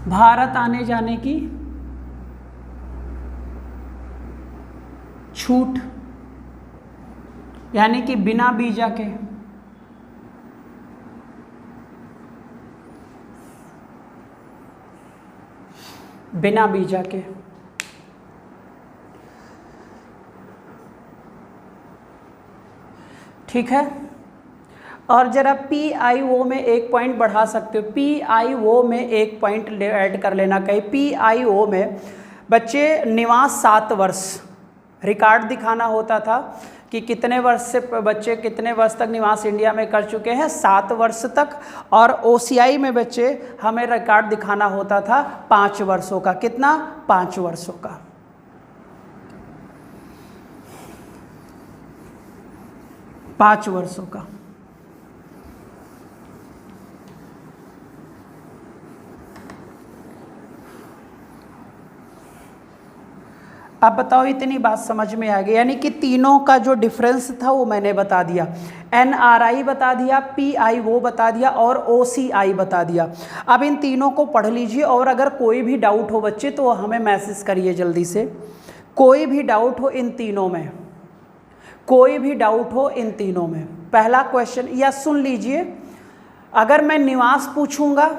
Speaker 1: भारत आने जाने की छूट, यानी कि बिना वीजा के। बिना वीजा के। ठीक है, और जरा PIO में एक पॉइंट बढ़ा सकते हो, PIO में एक पॉइंट ऐड कर लेना कहीं। PIO में बच्चे निवास 7 वर्ष रिकॉर्ड दिखाना होता था कि कितने वर्ष से बच्चे कितने वर्ष तक निवास इंडिया में कर चुके हैं, 7 वर्ष तक। और OCI में बच्चे हमें रिकॉर्ड दिखाना होता था 5 वर्षों का। कितना? 5 वर्षों का। पाँच वर्षों का। अब बताओ, इतनी बात समझ में आ गई? यानी कि तीनों का जो डिफरेंस था वो मैंने बता दिया। NRI बता दिया, PIO बता दिया और OCI बता दिया। अब इन तीनों को पढ़ लीजिए, और अगर कोई भी डाउट हो बच्चे तो हमें मैसेज करिए जल्दी से। कोई भी डाउट हो इन तीनों में, कोई भी डाउट हो इन तीनों में। पहला क्वेश्चन, या सुन लीजिए, अगर मैं निवास पूछूंगा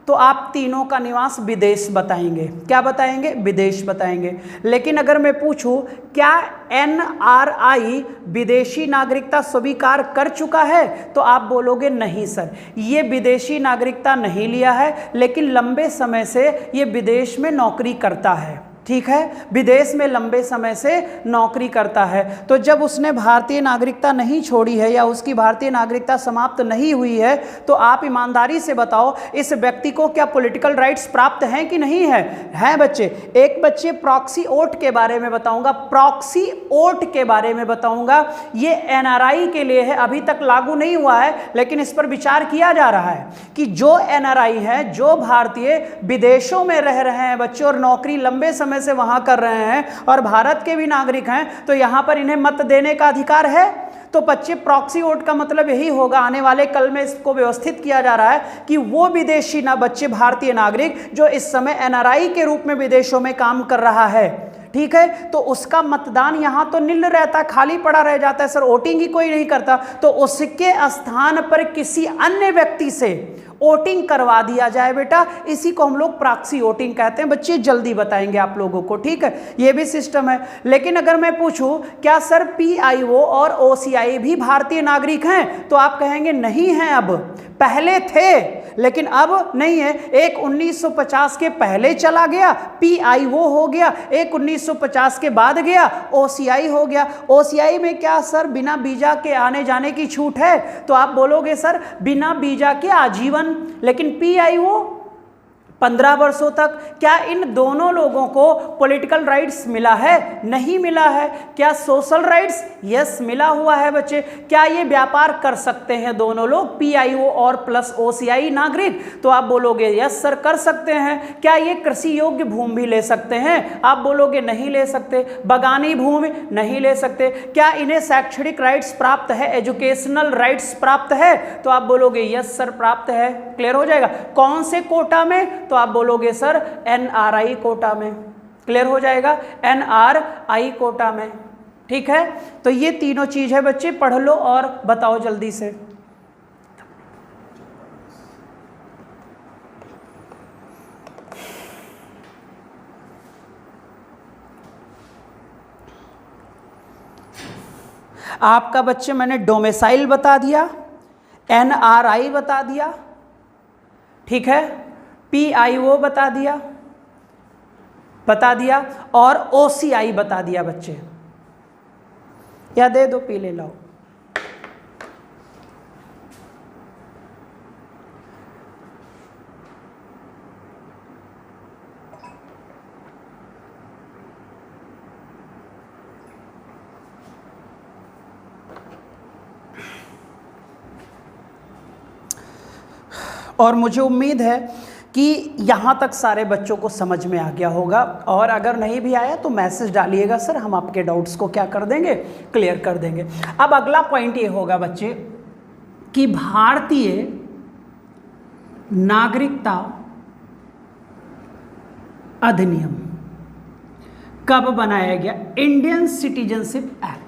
Speaker 1: तो आप तीनों का निवास विदेश बताएंगे। क्या बताएंगे? विदेश बताएंगे। लेकिन अगर मैं पूछूं क्या NRI विदेशी नागरिकता स्वीकार कर चुका है, तो आप बोलोगे नहीं सर, ये विदेशी नागरिकता नहीं लिया है, लेकिन लंबे समय से ये विदेश में नौकरी करता है। ठीक है, विदेश में लंबे समय से नौकरी करता है। तो जब उसने भारतीय नागरिकता नहीं छोड़ी है या उसकी भारतीय नागरिकता समाप्त नहीं हुई है, तो आप ईमानदारी से बताओ इस व्यक्ति को क्या पॉलिटिकल राइट्स प्राप्त हैं कि नहीं है? हैं बच्चे। एक बच्चे प्रॉक्सी वोट के बारे में बताऊंगा, प्रॉक्सी वोट के बारे में बताऊंगा। ये NRI के लिए है, अभी तक लागू नहीं हुआ है, लेकिन इस पर विचार किया जा रहा है कि जो NRI है, जो भारतीय विदेशों में रह रहे हैं बच्चे और नौकरी लंबे समय से वहां कर रहे हैं और भारत के भी नागरिक हैं, तो यहां पर इन्हें मत देने का अधिकार है। तो बच्चे प्रॉक्सी वोट का मतलब यही होगा, आने वाले कल में इसको व्यवस्थित किया जा रहा है कि वो विदेशी ना बच्चे भारतीय नागरिक जो इस समय NRI के रूप में विदेशों में काम कर रहा है, ठीक है, तो उसका मतदान यहां तो निल रहता, खाली पड़ा रह जाता है, सर वोटिंग ही कोई नहीं करता, तो उसके स्थान पर किसी अन्य व्यक्ति से वोटिंग करवा दिया जाए बेटा। इसी को हम लोग प्रॉक्सी वोटिंग कहते हैं। बच्चे जल्दी बताएंगे आप लोगों को, ठीक है, ये भी सिस्टम है। लेकिन अगर मैं पूछूं क्या सर PIO और OCI भी भारतीय नागरिक हैं, तो आप कहेंगे नहीं है, अब पहले थे लेकिन अब नहीं है। एक 1950 के पहले चला गया, PIO हो गया, एक 1950 के बाद गया, OCI हो गया। OCI में क्या सर बिना वीजा के आने जाने की छूट है, तो आप बोलोगे सर बिना वीजा के आजीवन। लेकिन PIO 15 वर्षों तक। क्या इन दोनों लोगों को पॉलिटिकल राइट्स मिला है? नहीं मिला है। क्या सोशल राइट्स? यस मिला हुआ है बच्चे। क्या ये व्यापार कर सकते हैं दोनों लोग, PIO और प्लस OCI नागरिक? तो आप बोलोगे यस सर कर सकते हैं। क्या ये कृषि योग्य भूमि भी ले सकते हैं? आप बोलोगे नहीं ले सकते। बगानी भूमि नहीं ले सकते। क्या इन्हें शैक्षणिक राइट्स प्राप्त है, एजुकेशनल राइट्स प्राप्त है? तो आप बोलोगे यस सर प्राप्त है। क्लियर हो जाएगा। कौन से कोटा में? तो आप बोलोगे सर NRI कोटा में। क्लियर हो जाएगा, NRI कोटा में। ठीक है, तो ये तीनों चीज है बच्चे, पढ़ लो और बताओ जल्दी से। आपका बच्चे मैंने डोमिसाइल बता दिया, NRI बता दिया, ठीक है, PIO बता दिया और OCI बता दिया बच्चे। या दे दो, पी ले लाओ। और मुझे उम्मीद है कि यहाँ तक सारे बच्चों को समझ में आ गया होगा, और अगर नहीं भी आया तो मैसेज डालिएगा सर, हम आपके डाउट्स को क्या कर देंगे, क्लियर कर देंगे। अब अगला पॉइंट ये होगा बच्चे कि भारतीय नागरिकता अधिनियम कब बनाया गया? Indian citizenship act.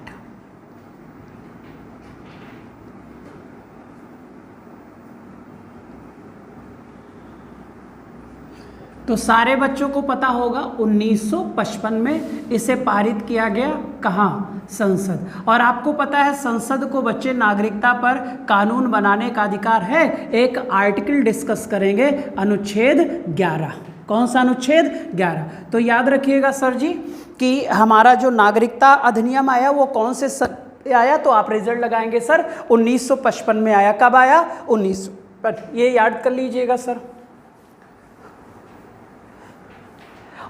Speaker 1: तो सारे बच्चों को पता होगा 1955 में इसे पारित किया गया, कहाँ? संसद। और आपको पता है संसद को बच्चे नागरिकता पर कानून बनाने का अधिकार है। एक आर्टिकल डिस्कस करेंगे, अनुच्छेद 11। कौन सा? अनुच्छेद 11। तो याद रखिएगा सर जी कि हमारा जो नागरिकता अधिनियम आया वो कौन से आया, तो आप रिजल्ट लगाएंगे सर 1955 में आया। कब आया? 1955। ये याद कर लीजिएगा सर।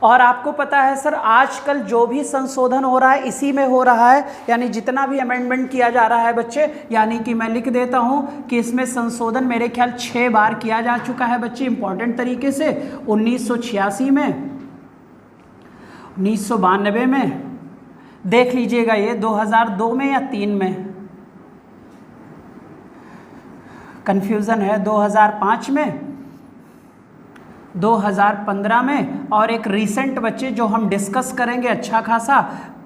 Speaker 1: और आपको पता है सर आजकल जो भी संशोधन हो रहा है इसी में हो रहा है, यानी जितना भी अमेंडमेंट किया जा रहा है बच्चे, यानी कि मैं लिख देता हूं कि इसमें संशोधन मेरे ख्याल 6 बार किया जा चुका है बच्चे, इंपॉर्टेंट तरीके से। 1986 में, 1992 में, देख लीजिएगा ये 2002 में या 3 में, कंफ्यूजन है, 2005 में, 2015 में, और एक रीसेंट बच्चे जो हम डिस्कस करेंगे अच्छा खासा,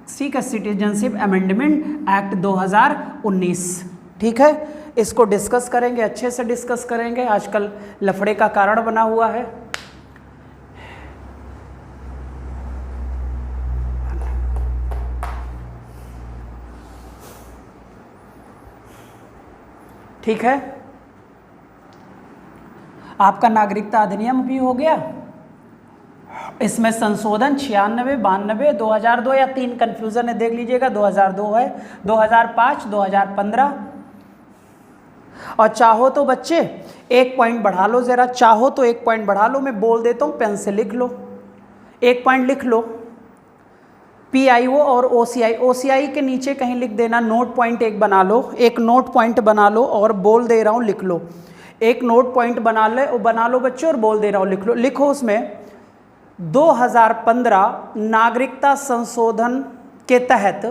Speaker 1: ठीक है, सिटीजनशिप अमेंडमेंट एक्ट 2019। ठीक है, इसको डिस्कस करेंगे, अच्छे से डिस्कस करेंगे, आजकल लफड़े का कारण बना हुआ है। ठीक है, आपका नागरिकता अधिनियम भी हो गया, इसमें संशोधन 96, 92, 2002 या 3 कंफ्यूजन है, देख लीजिएगा, 2002 है, 2005, 2015। और चाहो तो बच्चे 1 पॉइंट बढ़ा लो जरा, चाहो तो 1 पॉइंट बढ़ा लो, मैं बोल देता हूँ, पेन से लिख लो, 1 पॉइंट लिख लो। PIO और OCI के नीचे कहीं लिख देना, नोट पॉइंट 1 बना लो, एक नोट पॉइंट बना लो, और बोल दे रहा हूँ लिख लो, एक नोट पॉइंट बना लो बच्चों, और बोल दे रहा हूँ लिख लो। लिखो उसमें 2015 नागरिकता संशोधन के तहत,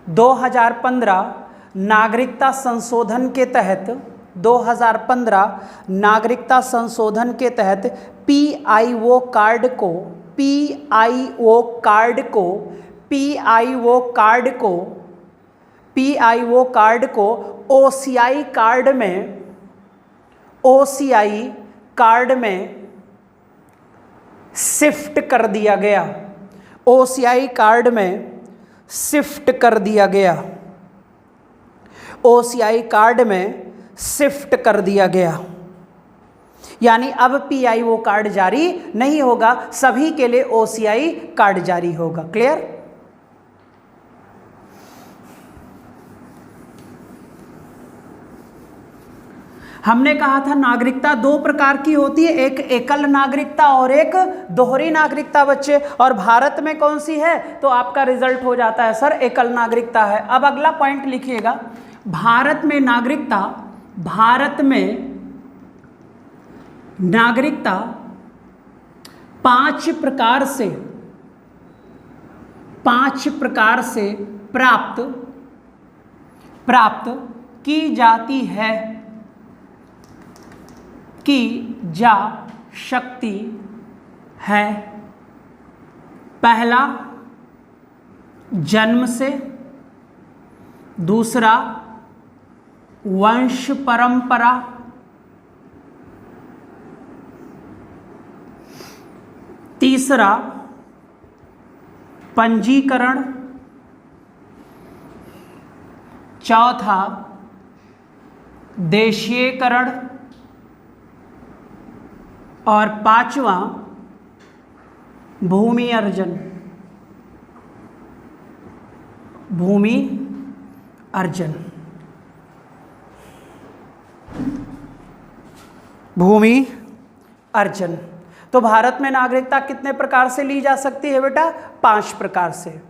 Speaker 1: 2015 नागरिकता संशोधन के तहत, 2015 नागरिकता संशोधन के तहत PIO कार्ड को, PIO कार्ड को, PIO कार्ड को, PIO कार्ड को OCI कार्ड में, OCI कार्ड में शिफ्ट कर दिया गया, OCI कार्ड में शिफ्ट कर दिया गया, OCI कार्ड में शिफ्ट कर दिया गया। यानी अब PIO कार्ड जारी नहीं होगा, सभी के लिए OCI कार्ड जारी होगा। क्लियर? हमने कहा था नागरिकता 2 प्रकार की होती है, एक एकल नागरिकता और एक दोहरी नागरिकता बच्चे, और भारत में कौन सी है? तो आपका रिजल्ट हो जाता है सर एकल नागरिकता है। अब अगला पॉइंट लिखिएगा, भारत में नागरिकता, भारत में नागरिकता 5 प्रकार से, 5 प्रकार से प्राप्त की जाती है, की जा सकती है। पहला जन्म से, दूसरा वंश परंपरा, तीसरा पंजीकरण, चौथा देशीयकरण, और 5वां भूमि अर्जन, भूमि अर्जन, भूमि अर्जन। तो भारत में नागरिकता कितने प्रकार से ली जा सकती है बेटा? 5 प्रकार से,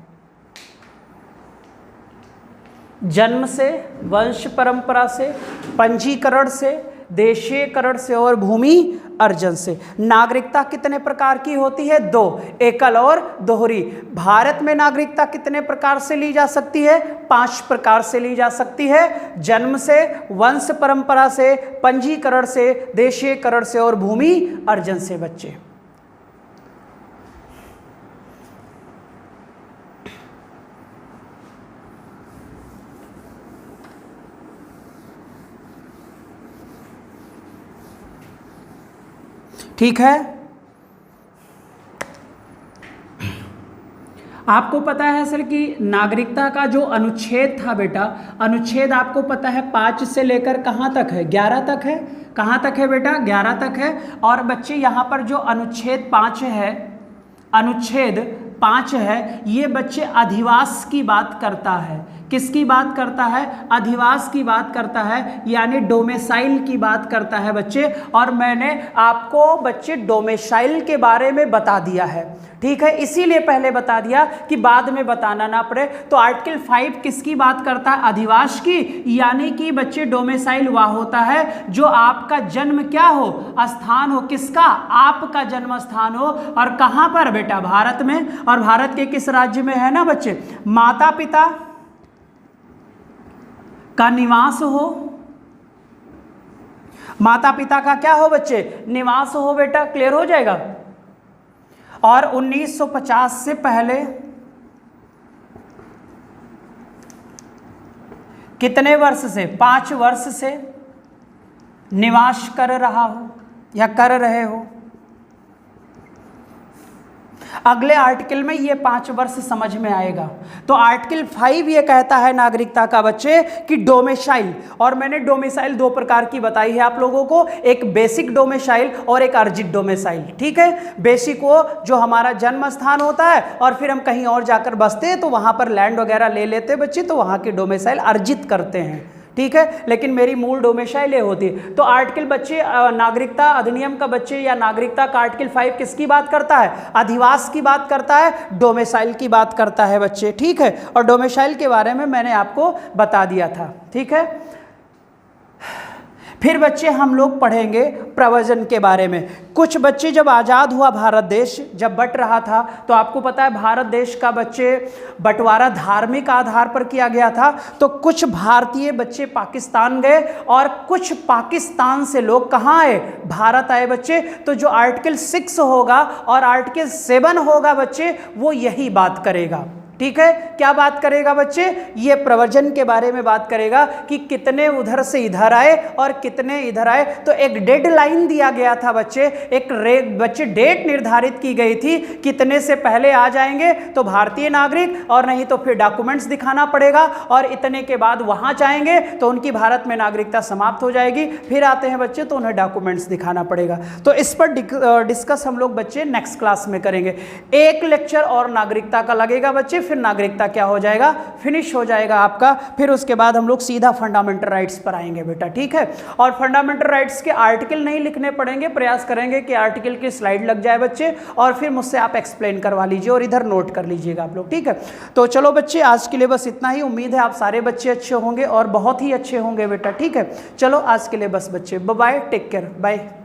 Speaker 1: जन्म से, वंश परंपरा से, पंजीकरण से, देशीयकरण से और भूमि अर्जन से। नागरिकता कितने प्रकार की होती है? 2, एकल और दोहरी। भारत में नागरिकता कितने प्रकार से ली जा सकती है? 5 प्रकार से ली जा सकती है। जन्म से, वंश परंपरा से, पंजीकरण से, देशीयकरण से और भूमि अर्जन से बच्चे। ठीक है, आपको पता है सर कि नागरिकता का जो अनुच्छेद था बेटा, अनुच्छेद आपको पता है 5 से लेकर कहाँ तक है? 11 तक है। कहाँ तक है बेटा? 11 तक है। और बच्चे यहाँ पर जो अनुच्छेद 5 है, अनुच्छेद 5 है, ये बच्चे अधिवास की बात करता है। किसकी बात करता है? अधिवास की बात करता है, यानी डोमेसाइल की बात करता है बच्चे। और मैंने आपको बच्चे डोमेसाइल के बारे में बता दिया है, ठीक है, इसीलिए पहले बता दिया कि बाद में बताना ना पड़े। तो आर्टिकल 5 किसकी बात करता है? अधिवास की, यानी कि बच्चे डोमेसाइल वह होता है जो आपका जन्म क्या हो? स्थान हो। किसका? आपका जन्म स्थान हो। और कहाँ पर बेटा? भारत में। और भारत के किस राज्य में है ना बच्चे? माता पिता का निवास हो, माता पिता का क्या हो बच्चे? निवास हो बेटा। क्लियर हो जाएगा। और 1950 से पहले कितने वर्ष से? 5 वर्ष से निवास कर रहा हो या कर रहे हो। अगले आर्टिकल में ये 5 वर्ष समझ में आएगा। तो आर्टिकल 5 ये कहता है नागरिकता का बच्चे कि डोमेसाइल, और मैंने डोमेसाइल 2 प्रकार की बताई है आप लोगों को, एक बेसिक डोमेसाइल और एक अर्जित डोमेसाइल। ठीक है, बेसिक वो जो हमारा जन्म स्थान होता है और फिर हम कहीं और जाकर बसते हैं तो वहां पर लैंड वगैरह ले लेते हैं बच्चे, तो वहां की डोमेसाइल अर्जित करते हैं। ठीक है, लेकिन मेरी मूल डोमेसाइल ये होती है। तो आर्टिकल बच्चे नागरिकता अधिनियम का बच्चे या नागरिकता का आर्टिकल 5 किसकी बात करता है? अधिवास की बात करता है, डोमेसाइल की बात करता है बच्चे। ठीक है, और डोमेसाइल के बारे में मैंने आपको बता दिया था। ठीक है, फिर बच्चे हम लोग पढ़ेंगे प्रव्रजन के बारे में। कुछ बच्चे जब आज़ाद हुआ भारत देश, जब बट रहा था, तो आपको पता है भारत देश का बच्चे बंटवारा धार्मिक आधार पर किया गया था। तो कुछ भारतीय बच्चे पाकिस्तान गए और कुछ पाकिस्तान से लोग कहाँ आए? भारत आए बच्चे। तो जो आर्टिकल 6 होगा और आर्टिकल 7 होगा बच्चे, वो यही बात करेगा। ठीक है, क्या बात करेगा बच्चे? ये प्रव्रजन के बारे में बात करेगा कि कितने उधर से इधर आए और कितने इधर आए। तो एक डेडलाइन दिया गया था बच्चे, एक बच्चे डेट निर्धारित की गई थी, कितने से पहले आ जाएंगे तो भारतीय नागरिक, और नहीं तो फिर डॉक्यूमेंट्स दिखाना पड़ेगा, और इतने के बाद वहां जाएंगे तो उनकी भारत में नागरिकता समाप्त हो जाएगी। फिर आते हैं बच्चे तो उन्हें डॉक्यूमेंट्स दिखाना पड़ेगा। तो इस पर डिस्कस हम लोग बच्चे नेक्स्ट क्लास में करेंगे। एक लेक्चर और नागरिकता का लगेगा बच्चे, फिर नागरिकता क्या हो जाएगा? फिनिश हो जाएगा आपका। फिर उसके बाद हम लोग सीधा फंडामेंटल राइट्स पर आएंगे बेटा। ठीक है, और फंडामेंटल राइट्स के आर्टिकल नहीं लिखने पड़ेंगे, प्रयास करेंगे कि आर्टिकल की स्लाइड लग जाए बच्चे, और फिर मुझसे आप एक्सप्लेन करवा लीजिए और इधर नोट कर लीजिएगा आप लोग। ठीक है, तो चलो बच्चे आज के लिए बस इतना ही। उम्मीद है आप सारे बच्चे अच्छे होंगे और बहुत ही अच्छे होंगे बेटा। ठीक है, चलो आज के लिए बस बच्चे, bye bye, take care, bye.